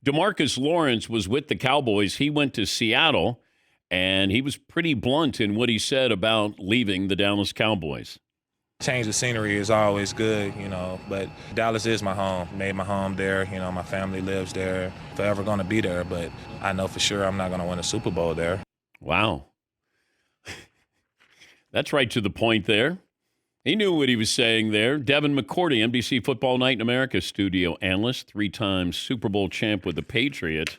DeMarcus Lawrence was with the Cowboys. He went to Seattle, and he was pretty blunt in what he said about leaving the Dallas Cowboys. Change of scenery is always good, but Dallas is my home. Made my home there. My family lives there. Forever going to be there, but I know for sure I'm not going to win a Super Bowl there. Wow. That's right to the point there. He knew what he was saying there. Devin McCourty, NBC Football Night in America studio analyst, 3-time Super Bowl champ with the Patriots.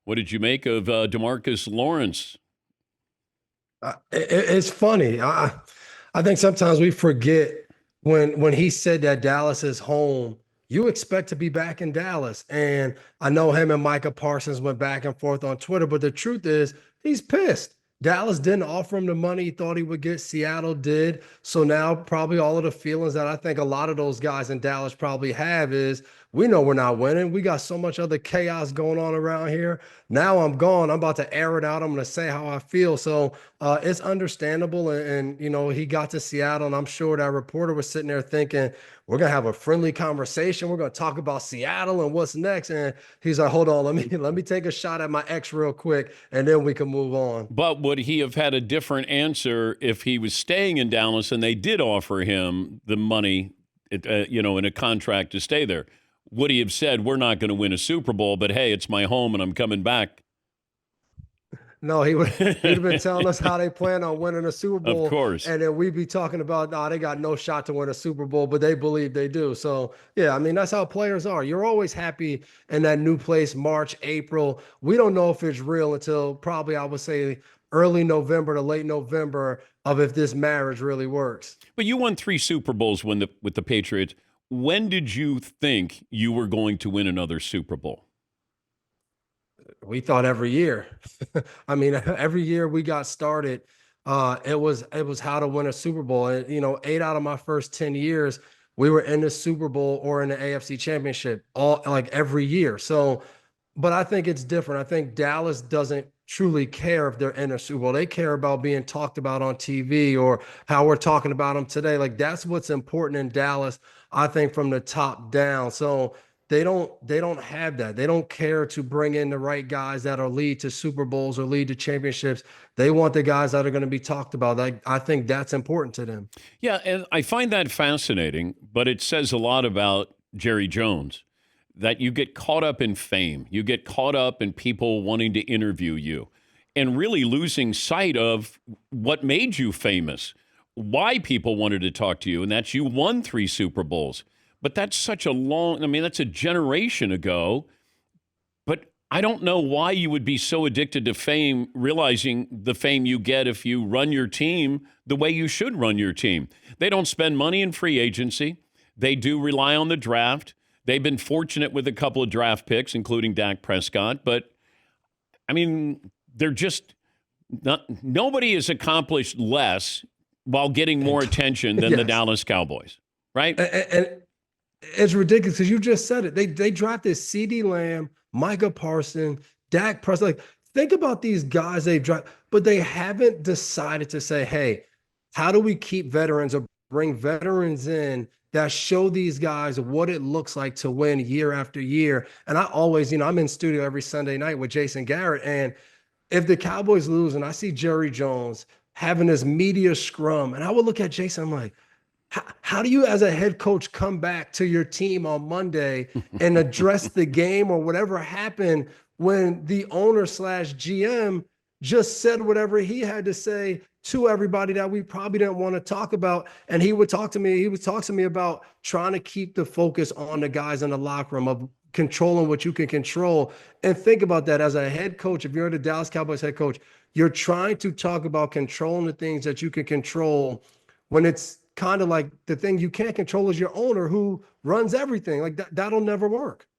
What did you make of DeMarcus Lawrence? It's funny. I think sometimes we forget when he said that Dallas is home, you expect to be back in Dallas. And I know him and Micah Parsons went back and forth on Twitter, but the truth is he's pissed. Dallas didn't offer him the money he thought he would get. Seattle did. So now probably all of the feelings that I think a lot of those guys in Dallas probably have is, we know we're not winning. We got so much other chaos going on around here. Now I'm gone. I'm about to air it out. I'm going to say how I feel. So it's understandable. And, he got to Seattle, and I'm sure that reporter was sitting there thinking, we're going to have a friendly conversation. We're going to talk about Seattle and what's next. And he's like, hold on, let me take a shot at my ex real quick, and then we can move on. But would he have had a different answer if he was staying in Dallas and they did offer him the money, in a contract to stay there? Would he have said, we're not going to win a Super Bowl, but hey, it's my home and I'm coming back? No, he'd have been telling us how they plan on winning a Super Bowl. Of course. And then we'd be talking about, they got no shot to win a Super Bowl, but they believe they do. So, yeah, that's how players are. You're always happy in that new place, March, April. We don't know if it's real until probably, I would say, early November to late November of if this marriage really works. But you won 3 Super Bowls with the Patriots. When did you think you were going to win another Super Bowl? We thought every year. Every year we got started, it was how to win a Super Bowl. And, 8 out of my first 10 years, we were in the Super Bowl or in the AFC Championship every year. So, but I think it's different. I think Dallas doesn't truly care if they're in a Super Bowl. They care about being talked about on TV or how we're talking about them today. That's what's important in Dallas, I think, from the top down. So they don't have that. They don't care to bring in the right guys that'll lead to Super Bowls or lead to championships. They want the guys that are going to be talked about. I think that's important to them. Yeah, and I find that fascinating, but it says a lot about Jerry Jones, that you get caught up in fame. You get caught up in people wanting to interview you and really losing sight of what made you famous, why people wanted to talk to you, and that's you won 3 Super Bowls. But that's such a that's a generation ago. But I don't know why you would be so addicted to fame, realizing the fame you get if you run your team the way you should run your team. They don't spend money in free agency. They do rely on the draft. They've been fortunate with a couple of draft picks, including Dak Prescott. But, they're just nobody has accomplished less while getting more attention than the Dallas Cowboys, right? And it's ridiculous because you just said it. They drafted CeeDee Lamb, Micah Parsons, Dak Prescott. Think about these guys they've drafted, but they haven't decided to say, hey, how do we keep veterans or bring veterans in that show these guys what it looks like to win year after year? And I always, I'm in studio every Sunday night with Jason Garrett. And if the Cowboys lose and I see Jerry Jones having this media scrum, and I would look at Jason, I'm like, how do you as a head coach come back to your team on Monday and address the game or whatever happened when the owner / GM just said whatever he had to say to everybody that we probably didn't want to talk about? And he would talk to me about trying to keep the focus on the guys in the locker room, of controlling what you can control. And think about that as a head coach. If you're the Dallas Cowboys head coach, you're trying to talk about controlling the things that you can control when it's kind of like the thing you can't control is your owner who runs everything. That'll never work.